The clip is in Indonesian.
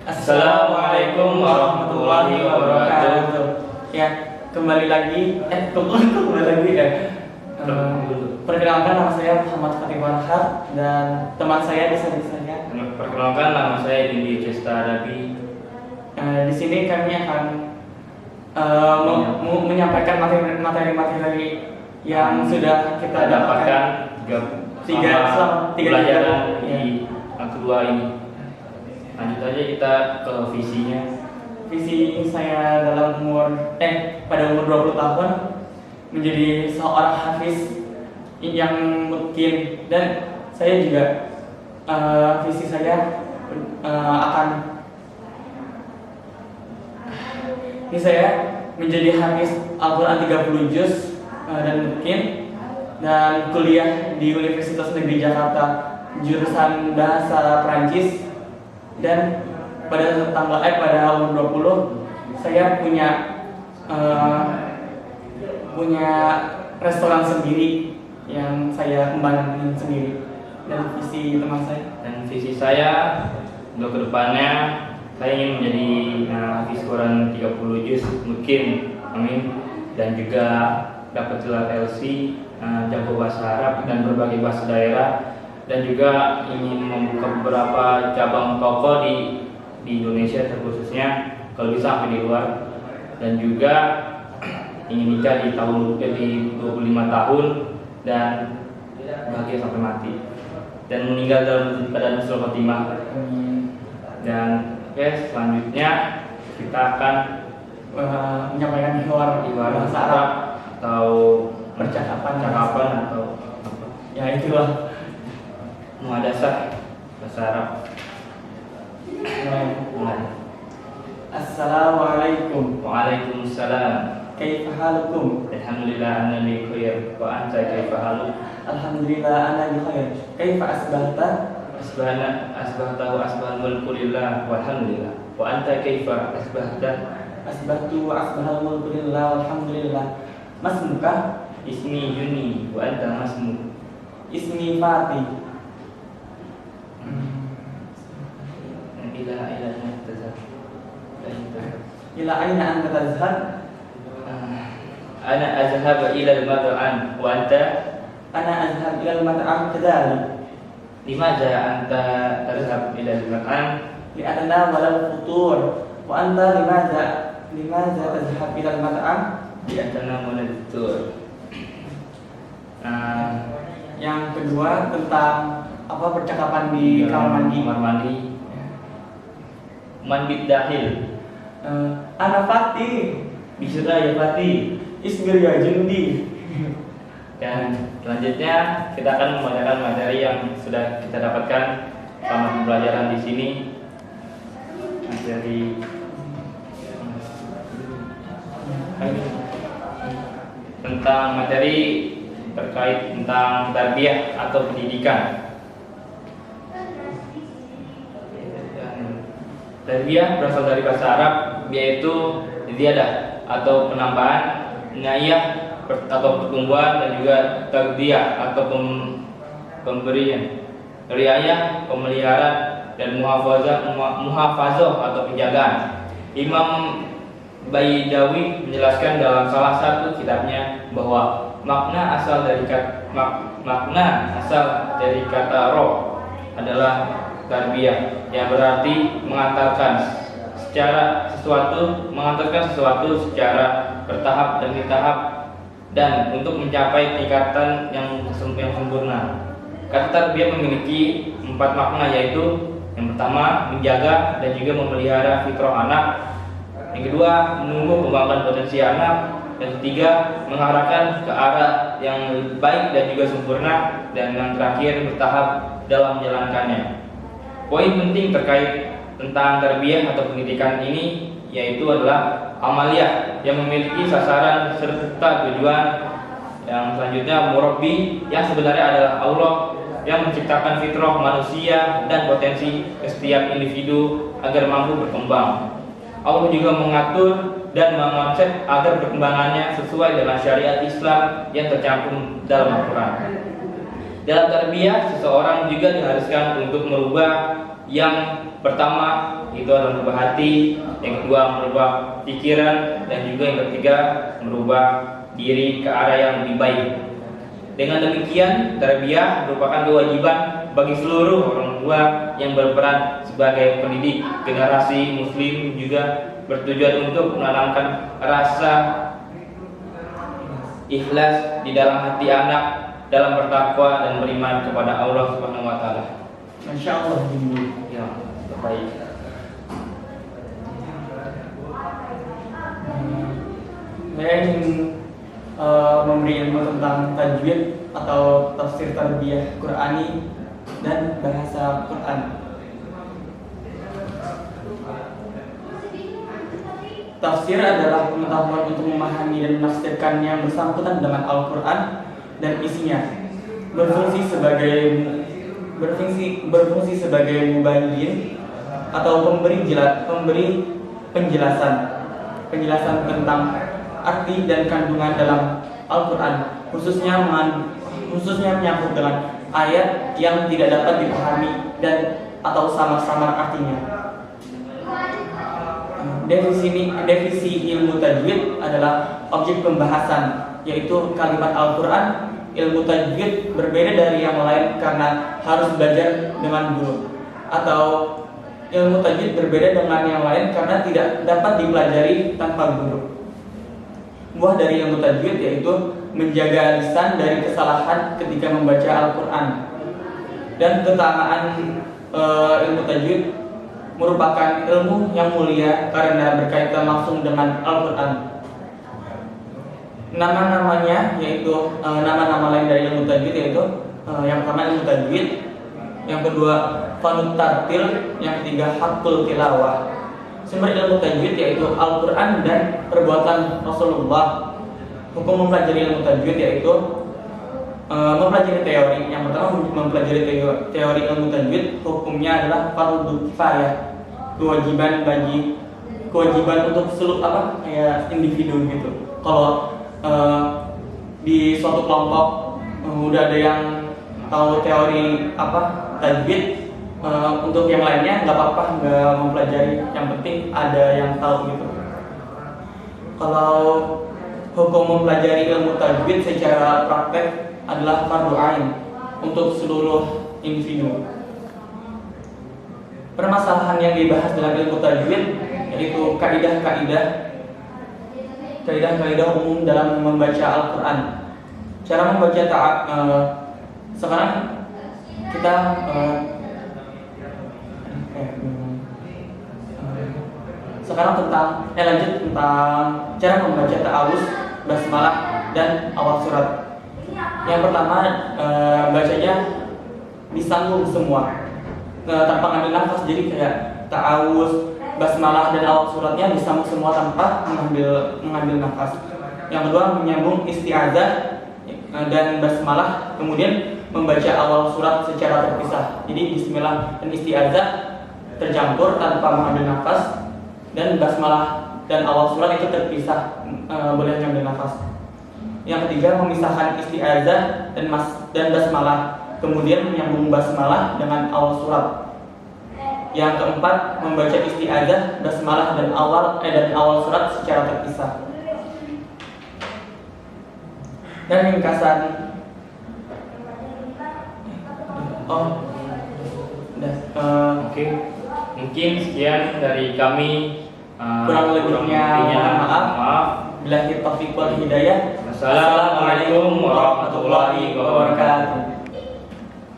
Assalamualaikum warahmatullahi wabarakatuh. Ya, kembali lagi perkenalkan, nama saya Muhammad Fatih Warhad dan teman saya di saya. Perkenalkan, nama saya Dindi Cesta Adabi. Di sini kami akan menyampaikan materi-materi yang sudah kita dapatkan selama tiga pelajaran di yang kedua ini. Lanjut aja kita ke visinya. Visi saya pada umur 20 tahun menjadi seorang hafiz yang mungkin, dan saya juga visi saya saya menjadi hafiz Al-Quran 30 juz dan mungkin, dan kuliah di Universitas Negeri Jakarta jurusan Bahasa Perancis. Dan pada umur 20 saya punya restoran sendiri yang saya kembangkan sendiri. Dan visi teman saya, dan visi saya untuk kedepannya, saya ingin menjadi hafiz Quran 30 juz mungkin, amin. Dan juga dapat gelar LC, jago bahasa Arab dan berbagai bahasa daerah, dan juga ingin membuka beberapa cabang toko di Indonesia, terkhususnya kalau bisa sampai di luar. Dan juga ingin nikah di 25 tahun dan bahagia sampai mati, dan meninggal dalam keadaan husnul khotimah. Dan selanjutnya kita akan menyampaikan hiwar bahasa Arab atau percakapan atau apa. Ya, itulah muhadasah bahasa Arab. Mulai. Assalamualaikum. Waalaikumsalam. Kaifa halukum? Alhamdulillah ana bi khair. Wa anta kaifa haluk? Alhamdulillah ana bi khair. Kaifa asbahta? Asbahta wa asbahal mulku lillah walhamdulillah. Wa anta kaifa asbahta? Asbahtu wa asbahal mulku lillah walhamdulillah. Masmuka? Ismi Yuni wa anta masmuk. Ismi Fatih. Ila aina anta tazhab? Ana azhab ila al-mat'am wa anta? Ana azhab ila al-mat'am kadzalik. Limadza anta tazhab ila al-mat'am? Li'anna walal futur. Wa anta limadza tazhab ila al-mat'am? Li'anna walal futur. Yang kedua tentang percakapan di kamar mandi. Manbit dahil. Ana Fatih. Bisa ya Fatih. Ismir ya Jundi. Dan selanjutnya kita akan membacakan materi yang sudah kita dapatkan selama pembelajaran di sini. Materi terkait tentang tarbiyah atau pendidikan. Tarbiyah berasal dari bahasa Arab, yaitu ziyadah atau penambahan, inayah atau pertumbuhan, dan juga tagdiyah atau pemberian, riayah pemeliharaan, dan muhafazah atau penjagaan. Imam Baidawi menjelaskan dalam salah satu kitabnya bahwa makna asal dari kata roh adalah tarbiyah, yang berarti mengantarkan sesuatu secara bertahap demi tahap, dan untuk mencapai tingkatan yang sempurna. Kata tarbiyah memiliki 4 makna, yaitu yang pertama menjaga dan juga memelihara fitrah anak, yang kedua menumbuh kembangkan potensi anak, yang ketiga mengarahkan ke arah yang lebih baik dan juga sempurna, dan yang terakhir bertahap dalam menjalankannya. Poin penting terkait tentang tarbiyah atau pendidikan ini yaitu adalah amaliyah yang memiliki sasaran serta tujuan. Yang selanjutnya murabbi, yang sebenarnya adalah Allah yang menciptakan fitrah manusia dan potensi setiap individu agar mampu berkembang. Allah juga mengatur dan mengonsep agar perkembangannya sesuai dengan syariat Islam yang tercantum dalam Al-Quran. Dalam tarbiyah, seseorang juga diharuskan untuk merubah Yang pertama itu adalah merubah hati, yang kedua merubah pikiran, dan juga yang ketiga merubah diri ke arah yang lebih baik. Dengan demikian, tarbiyah merupakan kewajiban bagi seluruh orang tua yang berperan sebagai pendidik generasi muslim, juga bertujuan untuk menanamkan rasa ikhlas di dalam hati anak dalam bertakwa dan beriman kepada Allah Subhanahu wa taala. Masya Allah. Ya, baik. Saya ingin memberi ilmu tentang tajwid atau tafsir tarbiyah Qur'ani dan bahasa Quran. Tafsir adalah pengetahuan untuk memahami dan menafsirkan yang bersangkutan dengan Al-Quran dan isinya. Berfungsi sebagai mubayyin atau pemberi penjelasan tentang arti dan kandungan dalam Al-Quran, khususnya menyangkut dengan ayat yang tidak dapat dipahami dan atau samar-samar artinya. Definisi ilmu tajwid adalah objek pembahasan, yaitu kalimat Al-Quran. Ilmu tajwid berbeda dari yang lain karena harus belajar dengan guru, atau ilmu tajwid berbeda dengan yang lain karena tidak dapat dipelajari tanpa guru. Buah dari ilmu tajwid yaitu menjaga lisan dari kesalahan ketika membaca Al-Quran. Dan keutamaan ilmu tajwid merupakan ilmu yang mulia karena berkaitan langsung dengan Al-Quran. Nama-namanya yaitu nama-nama lain dari ilmu tajwid yaitu yang pertama ilmu tajwid, yang kedua fanut tartil, yang ketiga hakul tilawah. Sumber ilmu tajwid yaitu Al-Quran dan perbuatan Rasulullah. Hukum mempelajari ilmu tajwid yaitu mempelajari teori. Yang pertama mempelajari teori ilmu tajwid, hukumnya adalah fardhu kifayah, kewajiban untuk seluruh kayak individu gitu. Kalau di suatu kelompok udah ada yang tahu teori tajwid, untuk yang lainnya nggak apa-apa nggak mempelajari, yang penting ada yang tahu gitu. Kalau hukum mempelajari ilmu tajwid secara praktek adalah fardhu ain untuk seluruh individu. Permasalahan yang dibahas dalam ilmu tajwid yaitu kaidah-kaidah umum dalam membaca Al-Quran. Cara membaca sekarang kita lanjut tentang cara membaca ta'awuz, basmalah, dan awal surat. Yang pertama, bacanya disambung semua tanpa ngambil nafas, jadi kayak ta'awuz, basmalah, dan awal suratnya disambung semua tanpa mengambil nafas. Yang kedua, menyambung isti'adzah dan basmalah, kemudian membaca awal surat secara terpisah. Jadi bismillah dan isti'adzah tercampur tanpa mengambil nafas, dan basmalah dan awal surat itu terpisah, boleh mengambil nafas. Yang ketiga, memisahkan isti'adzah dan basmalah, kemudian menyambung basmalah dengan awal surat. Yang keempat, membaca isti'adzah, basmalah, dan awal surat secara terpisah. Dan ringkasan Oke. Mungkin sekian dari kami. Kurang lebihnya mohon maaf. Billahi taufiq wal hidayah. Assalamualaikum warahmatullahi wabarakatuh.